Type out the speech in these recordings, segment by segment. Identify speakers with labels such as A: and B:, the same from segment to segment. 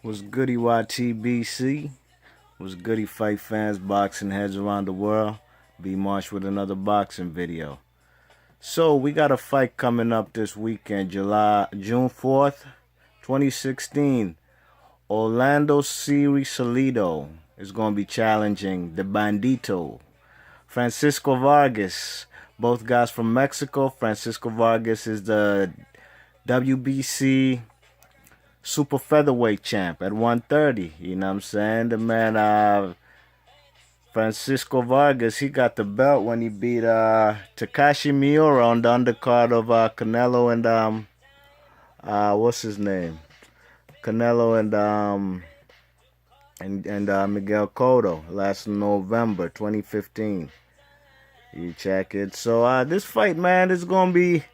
A: Was goody YTBC? Was goody fight fans, boxing heads around the world? B Marsh with another boxing video. So we got a fight coming up this weekend, June 4th, 2016. Orlando Salido is going to be challenging the Bandito. Francisco Vargas, both guys from Mexico. Francisco Vargas is the WBC super featherweight champ at 130. You know what I'm saying? The man, Francisco Vargas, he got the belt when he beat Takashi Miura on the undercard of Canelo and what's his name? Canelo and Miguel Cotto last November 2015. You check it. So this fight, man, is gonna be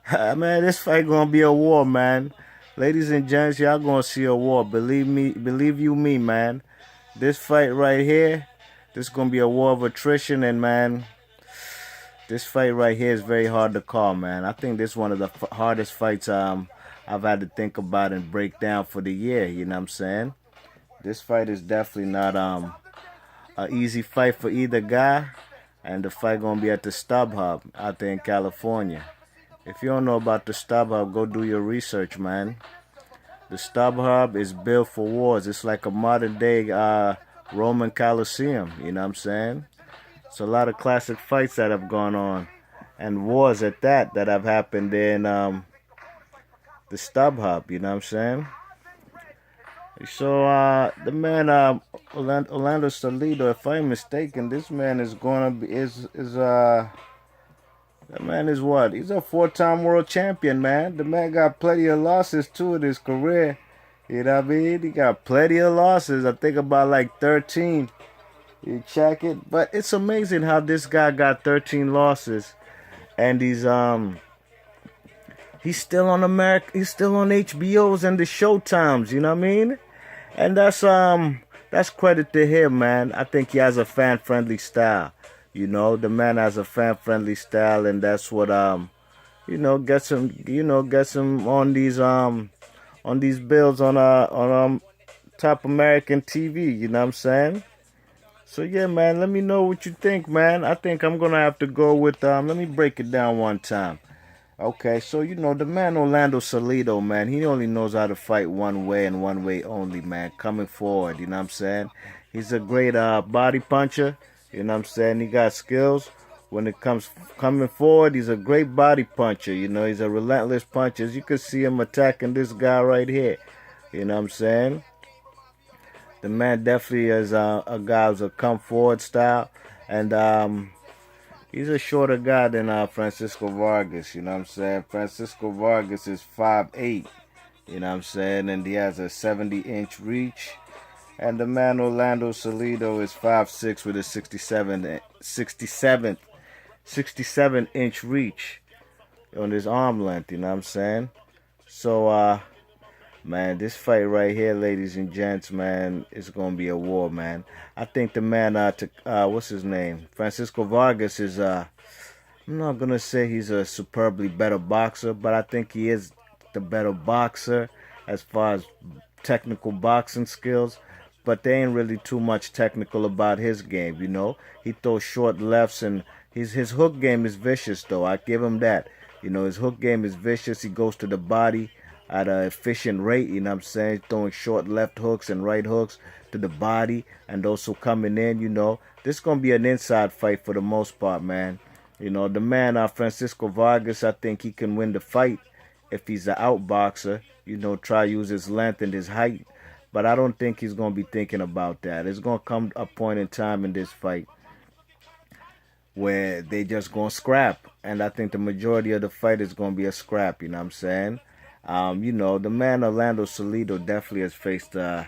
A: this fight gonna be a war, man. Ladies and gents, y'all gonna see a war. Believe me, man. This fight right here, this is gonna be a war of attrition, and man, this fight right here is very hard to call, man. I think this is one of the hardest fights I've had to think about and break down for the year. You know what I'm saying? This fight is definitely not an easy fight for either guy, and the fight gonna be at the Stubhub out there in California. If you don't know about the Stubhub, go do your research, man. The Stubhub is built for wars. It's like a modern day Roman Coliseum, you know what I'm saying? It's a lot of classic fights that have gone on, and wars at that have happened in the Stubhub, you know what I'm saying? So the man Orlando Salido, if I'm mistaken, this man is gonna be that man is what? He's a 4-time world champion, man. The man got plenty of losses too in his career. You know what I mean? He got plenty of losses. I think about like 13. You check it. But it's amazing how this guy got 13 losses. And he's still on America. He's still on HBO's and the Showtimes, you know what I mean? And that's credit to him, man. I think he has a fan-friendly style. You know, the man has a fan-friendly style, and that's what gets him on these bills on top American TV. You know what I'm saying? So yeah, man, let me know what you think, man. I think I'm gonna have to go with let me break it down one time. Okay, so the man Orlando Salido, man, he only knows how to fight one way and one way only, man. Coming forward, you know what I'm saying? He's a great body puncher. You know what I'm saying? He got skills. When it comes coming forward, he's a great body puncher. You know, he's a relentless puncher. As you can see him attacking this guy right here. You know what I'm saying? The man definitely is a guy who's a come forward style. And he's a shorter guy than Francisco Vargas. You know what I'm saying? Francisco Vargas is 5'8". You know what I'm saying? And he has a 70-inch reach. And the man Orlando Salido is 5'6" with a 67-inch reach on his arm length, you know what I'm saying? So, man, this fight right here, ladies and gents, man, is going to be a war, man. I think the man, what's his name? Francisco Vargas is, I'm not going to say he's a superbly better boxer, but I think he is the better boxer as far as technical boxing skills. But there ain't really too much technical about his game, you know. He throws short lefts, and his hook game is vicious, though. I give him that. You know, his hook game is vicious. He goes to the body at an efficient rate, you know what I'm saying? Throwing short left hooks and right hooks to the body, and also coming in, you know. This is going to be an inside fight for the most part, man. You know, the man, Francisco Vargas, I think he can win the fight if he's an outboxer. You know, try to use his length and his height. But I don't think he's going to be thinking about that. It's going to come a point in time in this fight where they just going to scrap. And I think the majority of the fight is going to be a scrap, you know what I'm saying? The man Orlando Salido definitely has faced, the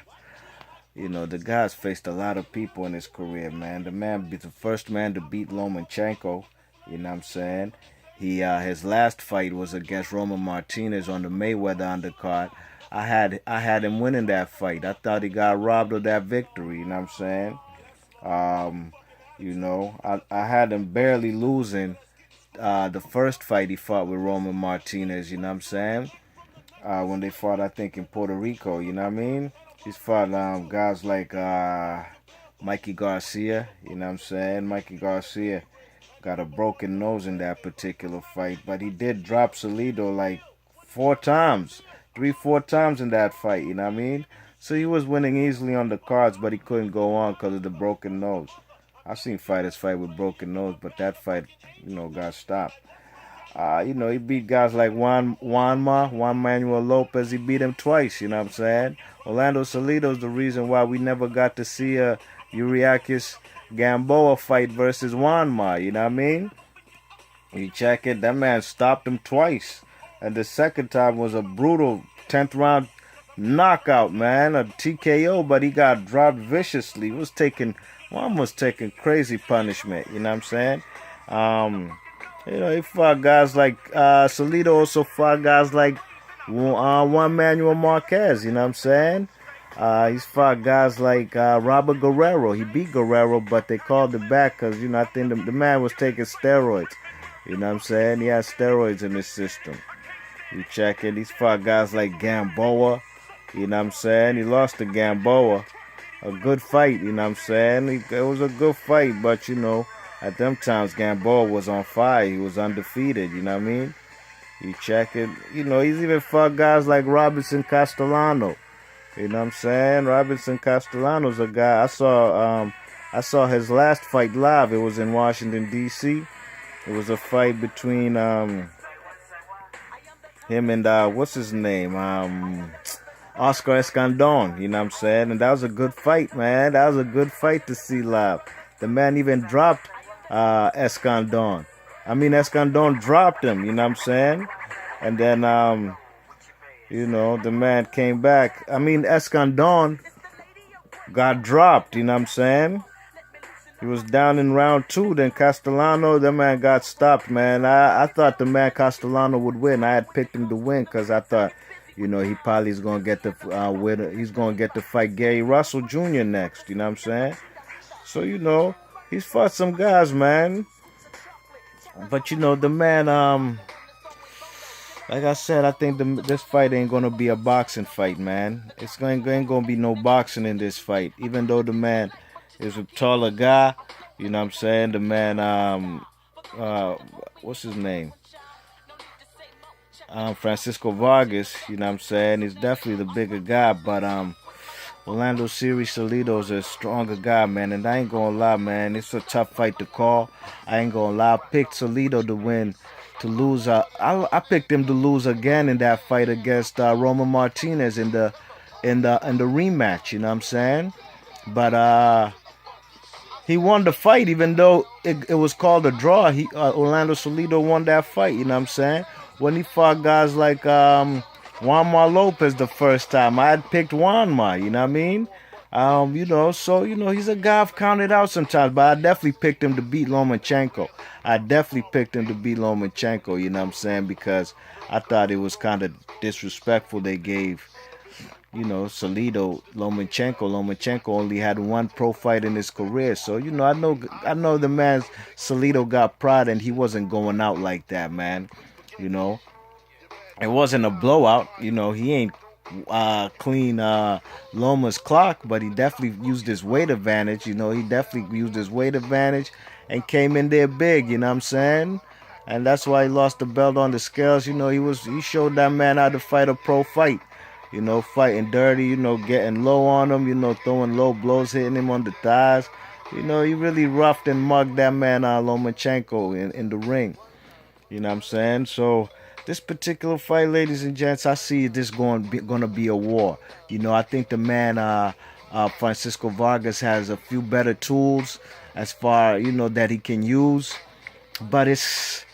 A: guy's faced a lot of people in his career, man. The man be the first man to beat Lomachenko, you know what I'm saying? His last fight was against Roman Martinez on the Mayweather undercard. I had him winning that fight. I thought he got robbed of that victory, you know what I'm saying? I had him barely losing the first fight he fought with Roman Martinez, you know what I'm saying? when they fought, I think, in Puerto Rico. You know what I mean? He's fought guys like Mikey Garcia. You know what I'm saying? Mikey Garcia got a broken nose in that particular fight, but he did drop Salido like 4 times, 3, 4 times in that fight. You know what I mean? So he was winning easily on the cards, but he couldn't go on because of the broken nose. I've seen fighters fight with broken nose, but that fight, got stopped. He beat guys like Juan Manuel Lopez. He beat him twice. You know what I'm saying? Orlando Salido's the reason why we never got to see a Uriakis Gamboa fight versus Juanma. You know what I mean? You check it. That man stopped him twice, and the second time was a brutal 10th round knockout, man, a TKO. But he got dropped viciously. Juan was taking crazy punishment. You know what I'm saying? He fought guys like Salido. Also fought guys like Juan Manuel Marquez. You know what I'm saying? He's fought guys like Robert Guerrero. He beat Guerrero, but they called it back because, I think the man was taking steroids. You know what I'm saying? He had steroids in his system. You check it. He's fought guys like Gamboa. You know what I'm saying? He lost to Gamboa. A good fight, you know what I'm saying? It was a good fight, but, at them times, Gamboa was on fire. He was undefeated, you know what I mean? You check it. He's even fought guys like Robinson Castellano. You know what I'm saying? Robinson Castellano's a guy. I saw his last fight live. It was in Washington, D.C. It was a fight between him and, what's his name? Oscar Escandon, you know what I'm saying? And that was a good fight, man. That was a good fight to see live. The man even dropped Escandon. Escandon dropped him, you know what I'm saying? And then, the man came back. Escandon got dropped, you know what I'm saying? He was down in round 2. Then Castellano, the man got stopped, man. I thought the man Castellano would win. I had picked him to win because I thought, he probably is going to get the winner. He's going to get to fight Gary Russell Jr. next, you know what I'm saying? So, he's fought some guys, man. But, the man, like I said, I think this fight ain't going to be a boxing fight, man. Ain't going to be no boxing in this fight. Even though the man is a taller guy, you know what I'm saying? The man, what's his name? Francisco Vargas, you know what I'm saying? He's definitely the bigger guy, but Orlando Salido's a stronger guy, man. And I ain't gonna lie, man, it's a tough fight to call. I ain't gonna lie. I picked Salido to win, to lose. I picked him to lose again in that fight against Roman Martinez in the rematch. You know what I'm saying? But he won the fight, even though it was called a draw. Orlando Salido won that fight. You know what I'm saying? When he fought guys like Juanma Lopez the first time, I had picked Juanma, you know what I mean? So, he's a guy I've counted out sometimes, but I definitely picked him to beat Lomachenko. You know what I'm saying? Because I thought it was kind of disrespectful they gave, Salido Lomachenko. Lomachenko only had one pro fight in his career. So, I know the man Salido got pride and he wasn't going out like that, man. It wasn't a blowout. He ain't clean Loma's clock, but he definitely used his weight advantage. He definitely used his weight advantage and came in there big. You know what I'm saying? And that's why he lost the belt on the scales. He showed that man how to fight a pro fight. Fighting dirty. Getting low on him. Throwing low blows, hitting him on the thighs. He really roughed and mugged that man Lomachenko in the ring. You know what I'm saying? So this particular fight, ladies and gents, I see this going to be a war. I think the man Francisco Vargas has a few better tools as far that he can use. But it's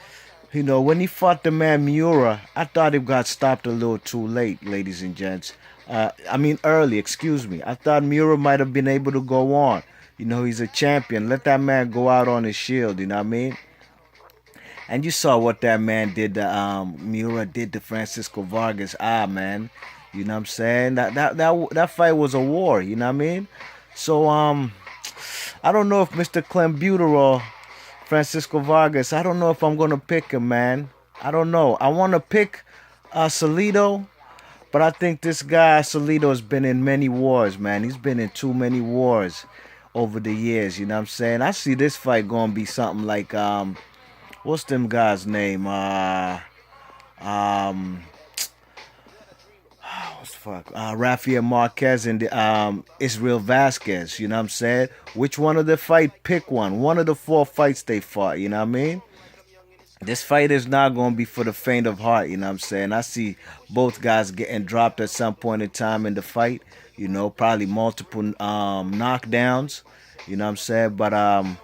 A: when he fought the man Miura, I thought it got stopped a little too late, ladies and gents. Early. Excuse me. I thought Miura might have been able to go on. He's a champion. Let that man go out on his shield. You know what I mean? And you saw what that man did to Miura did to Francisco Vargas. Man. You know what I'm saying? That fight was a war, you know what I mean? So I don't know if Mr. Clembuterol, Francisco Vargas, I don't know if I'm gonna pick him, man. I don't know. I wanna pick Salido, But I think this guy, Salido, has been in many wars, man. He's been in too many wars over the years, you know what I'm saying? I see this fight going to be something like, what's them guy's name? Um, what's the fuck? Rafael Marquez and Israel Vasquez, you know what I'm saying? Which one of the fight? Pick one. One of the 4 fights they fought, you know what I mean? This fight is not going to be for the faint of heart, you know what I'm saying? I see both guys getting dropped at some point in time in the fight, you know, probably multiple knockdowns, you know what I'm saying? But I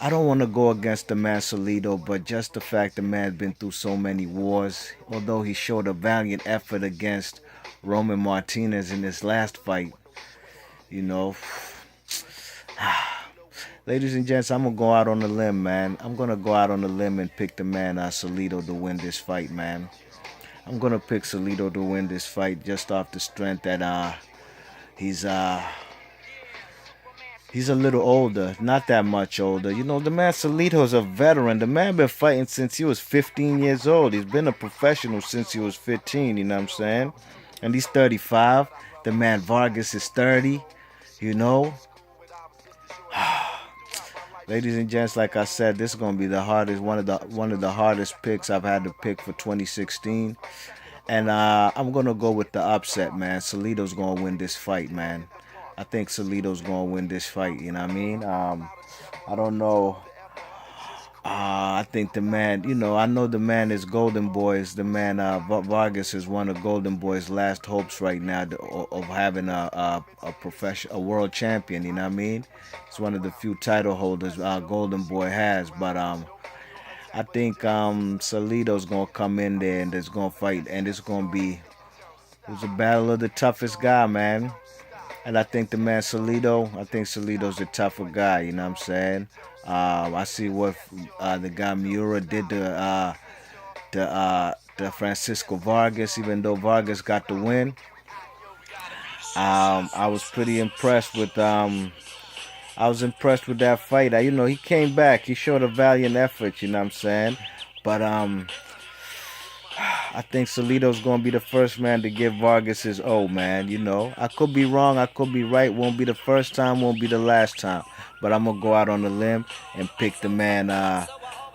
A: don't want to go against the man Salido, but just the fact the man's been through so many wars, although he showed a valiant effort against Roman Martinez in his last fight, you know. Ladies and gents, I'm going to go out on a limb, man. I'm going to go out on a limb and pick the man Salido to win this fight, man. I'm going to pick Salido to win this fight just off the strength that he's a little older, not that much older. You know, the man Salido's a veteran. The man been fighting since he was 15 years old. He's been a professional since he was 15, you know what I'm saying? And he's 35. The man Vargas is 30, you know? Ladies and gents, like I said, this is gonna be the hardest, one of the hardest picks I've had to pick for 2016, and I'm gonna go with the upset, man. Salido's gonna win this fight, man. I think Salido's gonna win this fight. You know what I mean? I don't know. I think the man, you know, I know the man is Golden Boy's. The man Vargas is one of Golden Boy's last hopes right now of having a world champion. You know what I mean? It's one of the few title holders Golden Boy has. But I think Salido's gonna come in there and it's gonna fight, and it's a battle of the toughest guy, man. And I think the man I think Salido's a tougher guy, you know what I'm saying? I see what the guy Miura did to Francisco Vargas, even though Vargas got the win. I was pretty impressed with that fight. You know, he came back. He showed a valiant effort, you know what I'm saying? But I think Salido's going to be the first man to give Vargas his O, man. You know, I could be wrong. I could be right. Won't be the first time. Won't be the last time. But I'm going to go out on a limb and pick the man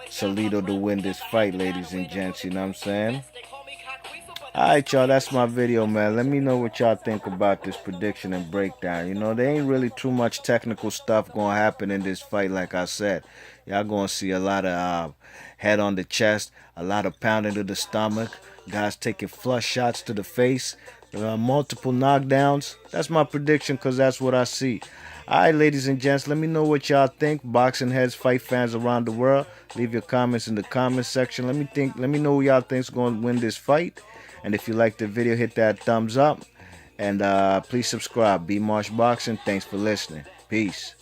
A: Salido to win this fight, ladies and gents. You know what I'm saying? Alright, y'all. That's my video, man. Let me know what y'all think about this prediction and breakdown. You know, there ain't really too much technical stuff going to happen in this fight, like I said. Y'all going to see a lot of head on the chest, a lot of pounding to the stomach, guys taking flush shots to the face, multiple knockdowns. That's my prediction because that's what I see. Alright, ladies and gents, let me know what y'all think. Boxing heads, fight fans around the world. Leave your comments in the comment section. Let me know who y'all think's going to win this fight. And if you like the video, hit that thumbs up. And please subscribe. B Marsh Boxing. Thanks for listening. Peace.